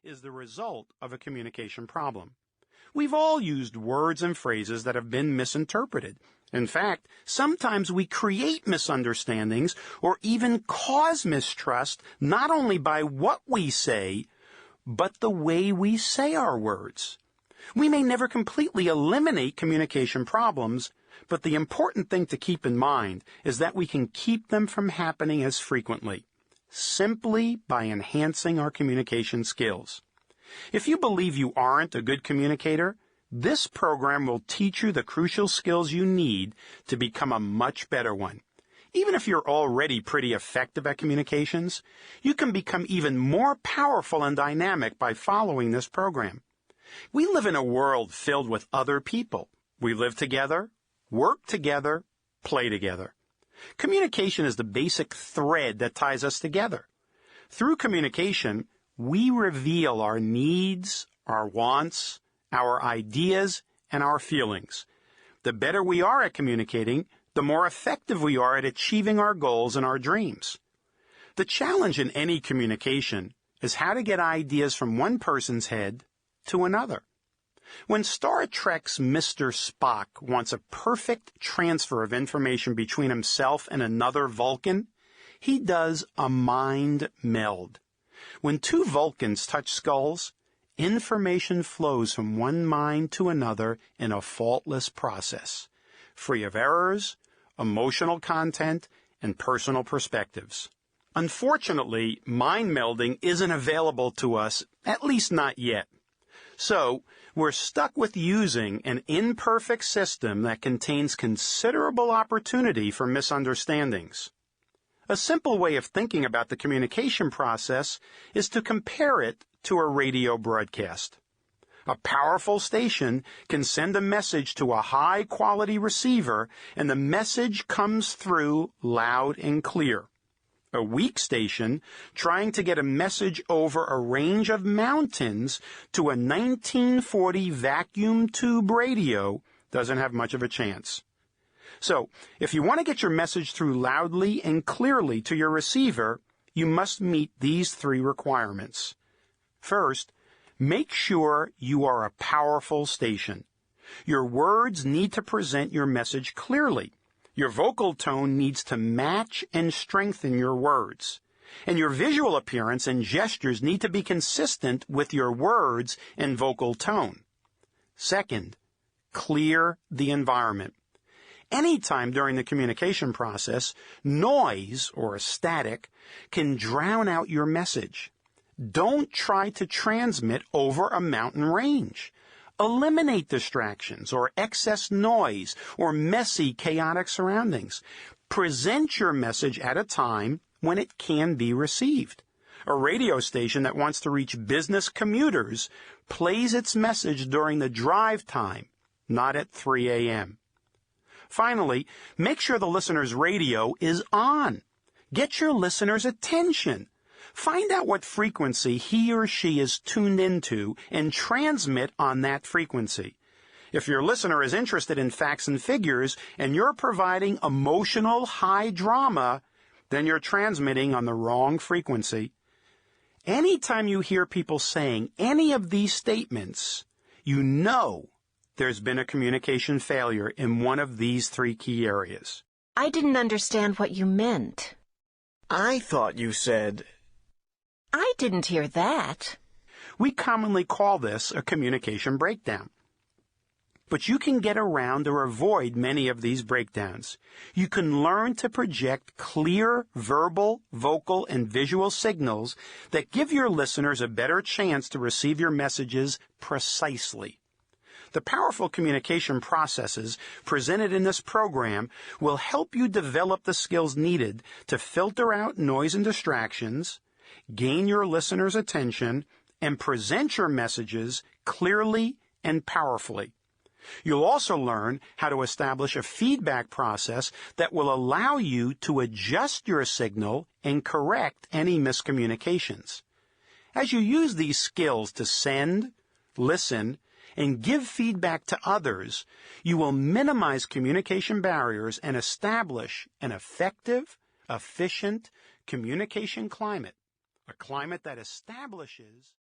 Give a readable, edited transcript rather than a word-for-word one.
is the result of a communication problem. We've all used words and phrases that have been misinterpreted. In fact, sometimes we create misunderstandings or even cause mistrust not only by what we say, but the way we say our words. We may never completely eliminate communication problems, but the important thing to keep in mind is that we can keep them from happening as frequently, simply by enhancing our communication skills. If you believe you aren't a good communicator, this program will teach you the crucial skills you need to become a much better one. Even if you're already pretty effective at communications, you can become even more powerful and dynamic by following this program. We live in a world filled with other people. We live together, work together, play together. Communication is the basic thread that ties us together. Through communication, we reveal our needs, our wants, our ideas, and our feelings. The better we are at communicating, the more effective we are at achieving our goals and our dreams. The challenge in any communication is how to get ideas from one person's head to another. When Star Trek's Mr. Spock wants a perfect transfer of information between himself and another Vulcan, he does a mind meld. When two Vulcans touch skulls, information flows from one mind to another in a faultless process, free of errors, emotional content, and personal perspectives. Unfortunately, mind melding isn't available to us, at least not yet. So, we're stuck with using an imperfect system that contains considerable opportunity for misunderstandings. A simple way of thinking about the communication process is to compare it to a radio broadcast. A powerful station can send a message to a high-quality receiver, and the message comes through loud and clear. A weak station trying to get a message over a range of mountains to a 1940 vacuum tube radio doesn't have much of a chance. So, if you want to get your message through loudly and clearly to your receiver, you must meet these three requirements. First, make sure you are a powerful station. Your words need to present your message clearly. Your vocal tone needs to match and strengthen your words. And your visual appearance and gestures need to be consistent with your words and vocal tone. Second, clear the environment. Anytime during the communication process, noise or static can drown out your message. Don't try to transmit over a mountain range. Eliminate distractions or excess noise or messy, chaotic surroundings. Present your message at a time when it can be received. A radio station that wants to reach business commuters plays its message during the drive time, not at 3 a.m. Finally, make sure the listener's radio is on. Get your listener's attention. Find out what frequency he or she is tuned into and transmit on that frequency. If your listener is interested in facts and figures and you're providing emotional high drama, then you're transmitting on the wrong frequency. Anytime you hear people saying any of these statements, you know there's been a communication failure in one of these three key areas. I didn't understand what you meant. I thought you said... I didn't hear that. We commonly call this a communication breakdown. But you can get around or avoid many of these breakdowns. You can learn to project clear verbal, vocal, and visual signals that give your listeners a better chance to receive your messages precisely. The powerful communication processes presented in this program will help you develop the skills needed to filter out noise and distractions, gain your listeners' attention, and present your messages clearly and powerfully. You'll also learn how to establish a feedback process that will allow you to adjust your signal and correct any miscommunications. As you use these skills to send, listen, and give feedback to others, you will minimize communication barriers and establish an effective, efficient communication climate, a climate that establishes